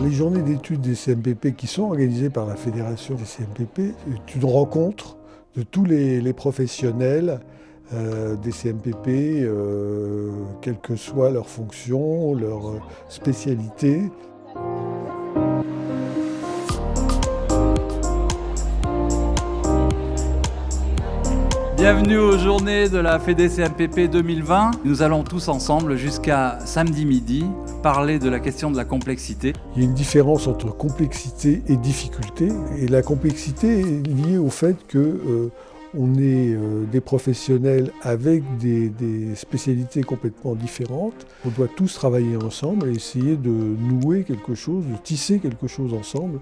Les journées d'études des CMPP qui sont organisées par la Fédération des CMPP, c'est une rencontre de tous les professionnels des CMPP, quelle que soit leur fonction, leur spécialité. Bienvenue aux journées de la Fédé CMPP 2020. Nous allons tous ensemble jusqu'à samedi midi parler de la question de la complexité. Il y a une différence entre complexité et difficulté. Et la complexité est liée au fait que on est des professionnels avec des spécialités complètement différentes. On doit tous travailler ensemble et essayer de nouer quelque chose, de tisser quelque chose ensemble.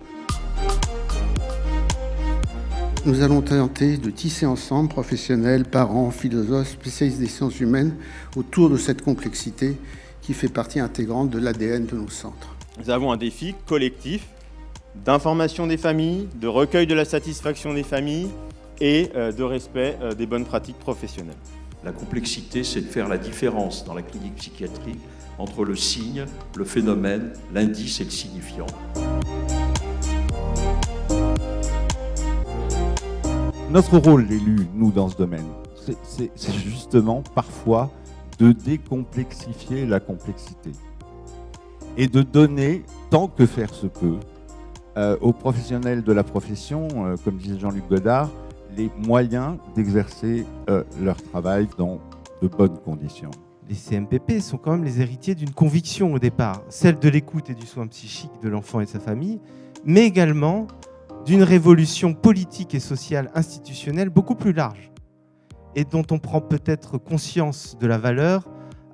Nous allons tenter de tisser ensemble, professionnels, parents, philosophes, spécialistes des sciences humaines, autour de cette complexité qui fait partie intégrante de l'ADN de nos centres. Nous avons un défi collectif d'information des familles, de recueil de la satisfaction des familles et de respect des bonnes pratiques professionnelles. La complexité, c'est de faire la différence dans la clinique psychiatrique entre le signe, le phénomène, l'indice et le signifiant. Notre rôle d'élus, nous, dans ce domaine, c'est justement parfois de décomplexifier la complexité et de donner, tant que faire se peut, aux professionnels de la profession, comme disait Jean-Luc Godard, les moyens d'exercer leur travail dans de bonnes conditions. Les CMPP sont quand même les héritiers d'une conviction au départ, celle de l'écoute et du soin psychique de l'enfant et de sa famille, mais également d'une révolution politique et sociale institutionnelle beaucoup plus large et dont on prend peut-être conscience de la valeur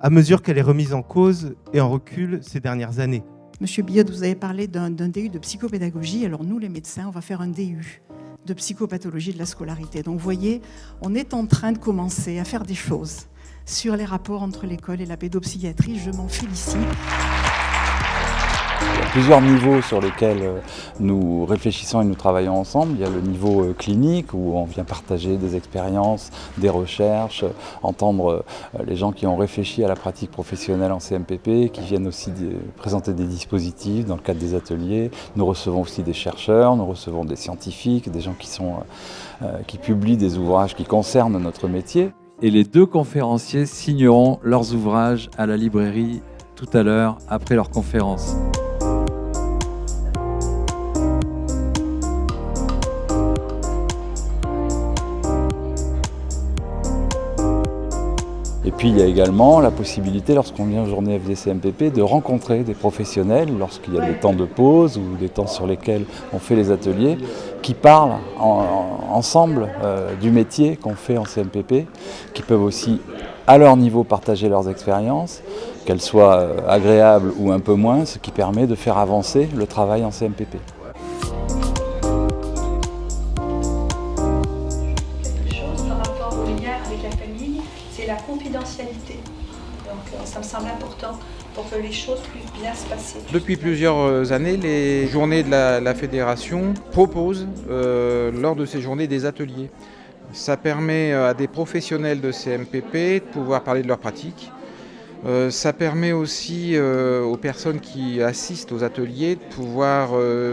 à mesure qu'elle est remise en cause et en recul ces dernières années. Monsieur Billot, vous avez parlé d'un DU de psychopédagogie. Alors nous, les médecins, on va faire un DU de psychopathologie de la scolarité. Donc vous voyez, on est en train de commencer à faire des choses sur les rapports entre l'école et la pédopsychiatrie. Je m'en félicite. Il y a plusieurs niveaux sur lesquels nous réfléchissons et nous travaillons ensemble. Il y a le niveau clinique où on vient partager des expériences, des recherches, entendre les gens qui ont réfléchi à la pratique professionnelle en CMPP, qui viennent aussi présenter des dispositifs dans le cadre des ateliers. Nous recevons aussi des chercheurs, nous recevons des scientifiques, des gens qui publient des ouvrages qui concernent notre métier. Et les deux conférenciers signeront leurs ouvrages à la librairie tout à l'heure après leur conférence. Et puis il y a également la possibilité, lorsqu'on vient aux journées FDCMPP, de rencontrer des professionnels lorsqu'il y a des temps de pause ou des temps sur lesquels on fait les ateliers, qui parlent ensemble du métier qu'on fait en CMPP, qui peuvent aussi à leur niveau partager leurs expériences, qu'elles soient agréables ou un peu moins, ce qui permet de faire avancer le travail en CMPP. C'est la confidentialité. Donc ça me semble important pour que les choses puissent bien se passer. Depuis plusieurs années, les journées de la fédération proposent lors de ces journées des ateliers. Ça permet à des professionnels de CMPP de pouvoir parler de leur pratique. Ça permet aussi aux personnes qui assistent aux ateliers de pouvoir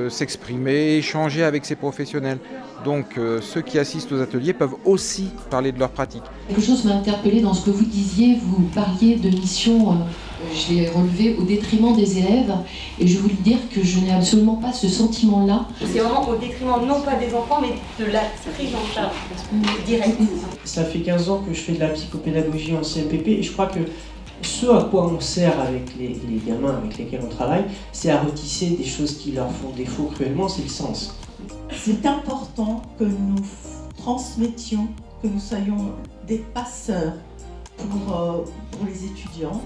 s'exprimer, échanger avec ces professionnels. Donc ceux qui assistent aux ateliers peuvent aussi parler de leur pratique. Quelque chose m'a interpellée dans ce que vous disiez, vous parliez de missions, je l'ai relevé, au détriment des élèves, et je voulais dire que je n'ai absolument pas ce sentiment-là. C'est vraiment au détriment non pas des enfants, mais de la prise en charge directe. Ça fait 15 ans que je fais de la psychopédagogie en CMPP, et je crois que ce à quoi on sert avec les gamins avec lesquels on travaille, c'est à retisser des choses qui leur font défaut cruellement, c'est le sens. C'est important que nous transmettions, que nous soyons des passeurs pour les étudiants,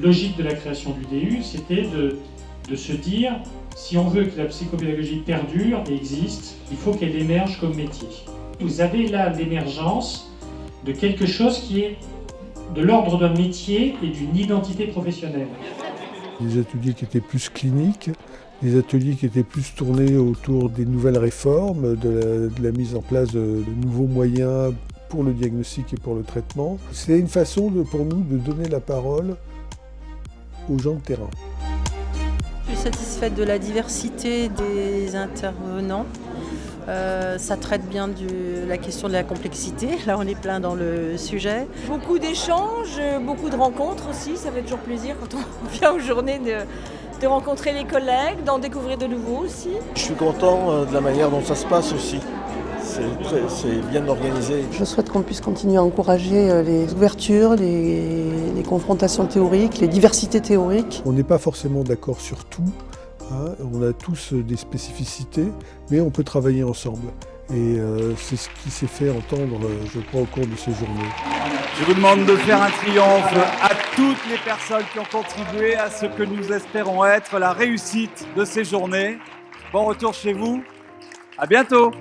logique de la création du DU, c'était de se dire, si on veut que la psychopédagogie perdure et existe, il faut qu'elle émerge comme métier. Vous avez là l'émergence de quelque chose qui est de l'ordre d'un métier et d'une identité professionnelle. Des ateliers qui étaient plus cliniques, des ateliers qui étaient plus tournés autour des nouvelles réformes, de la mise en place de nouveaux moyens pour le diagnostic et pour le traitement. C'est une façon pour nous de donner la parole aux gens de terrain. Je suis satisfaite de la diversité des intervenants. Ça traite bien de la question de la complexité. Là, on est plein dans le sujet. Beaucoup d'échanges, beaucoup de rencontres aussi. Ça fait toujours plaisir quand on vient aux journées de rencontrer les collègues, d'en découvrir de nouveaux aussi. Je suis content de la manière dont ça se passe aussi. C'est bien organisé. Je souhaite qu'on puisse continuer à encourager les ouvertures, les confrontations théoriques, les diversités théoriques. On n'est pas forcément d'accord sur tout. On a tous des spécificités, mais on peut travailler ensemble. Et c'est ce qui s'est fait entendre, je crois, au cours de ces journées. Je vous demande de faire un triomphe à toutes les personnes qui ont contribué à ce que nous espérons être la réussite de ces journées. Bon retour chez vous. À bientôt.